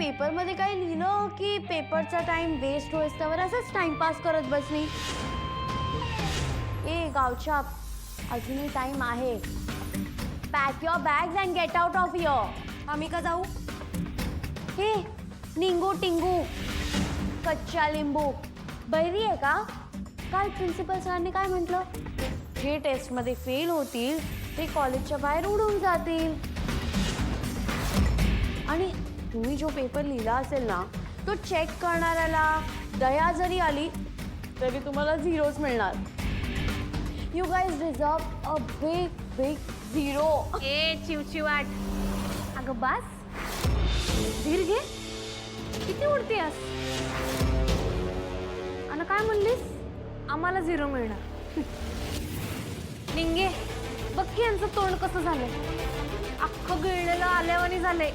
Paper मध्ये काय लिहिलं की पेपरचा टाइम वेस्ट होईस्तवर असंच टाइमपास करत बसली? ए गावछाप, अजूनही टाइम आहे. Pack your bags and get out of here. आम्ही का जाऊ? हे निंगू टिंगू कच्चा लिंबू बहिरी आहे का? काल प्रिन्सिपल सरांनी काय म्हटलं? जे टेस्ट मध्ये फेल होतील ते कॉलेजच्या बाहेर उडून जातील. आणि तुम्ही जो पेपर लिहिला असेल ना तो चेक करणाऱ्याला दया जरी आली तरी तुम्हाला झिरोच मिळणार. You guys deserve a big big zero. ए चिवचिवाट, अगं बास, धीर घे. किती उडतेस? आणि काय म्हणलीस? आम्हाला झिरो मिळणार. निंगे, बघ की यांचं तोंड कसं झालंय. अख्खं गिळलेलं आल्यावानी झालंय.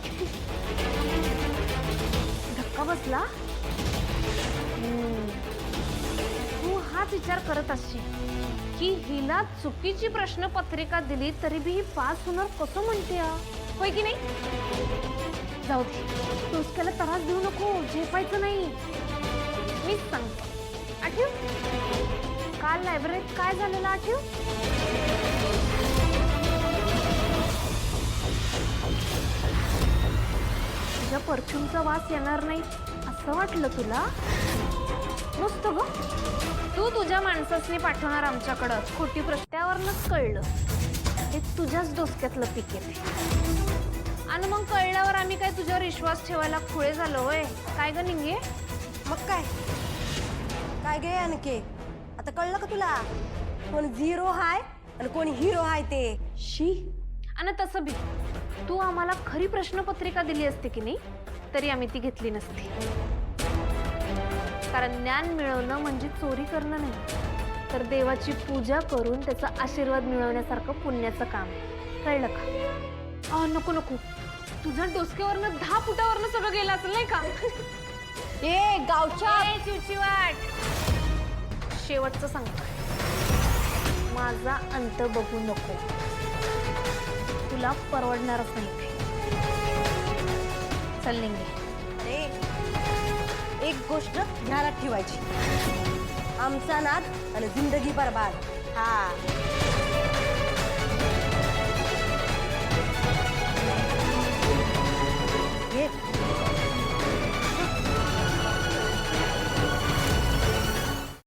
धक्का बसला. तू हाच विचार करत असशील की हिला चुकीची प्रश्नपत्रिका दिली तरी बी ही पास होणार कसं म्हणते, होय की नाही? जाऊ दे, डोसक्याला त्रास देऊ नको, झेपायचं नाही. मीच सांगतो. आठव काल लायब्ररीत काय झालेलं? आठव? तुझ्या परफ्यूमचा वास येणार नाही असं वाटलं तुला? नुसतं ग, तू तुझ्या माणसासनी पाठवणार आमच्याकडं खोटी प्रश्नावरनच कळलं. हे तुझ्याच डोसक्यातलं पीक येते. आणि मग कळल्यावर आम्ही काय तुझ्यावर विश्वास ठेवायला खुळे झालो होय? काय ग निंगे? मग काय काय गे आणखी? आता कळलं का तुला कोण झिरो हाय आणि कोण हिरो हाय ते? शी. आणि तसं बी तू आम्हाला खरी प्रश्नपत्रिका दिली असते की नाही तरी आम्ही ती घेतली नसती. कारण ज्ञान मिळवणं म्हणजे चोरी करणं नाही, तर देवाची पूजा करून त्याचा आशीर्वाद मिळवण्यासारखं पुण्याचं काम. कळलं का? नको नको, तुझ्या डोसक्यावरनं 10 फुटावरनं सगळं गेलं असेल नाही का? ए गावच्या चिवचिवाट, शेवटचं सांगतो, माझा अंत बघू नको. तुला परवडणारच नाही ते. चल निंगे. अरे एक गोष्ट ध्यानात ठेवायची, आमचा नाद आणि जिंदगी बरबाद. हा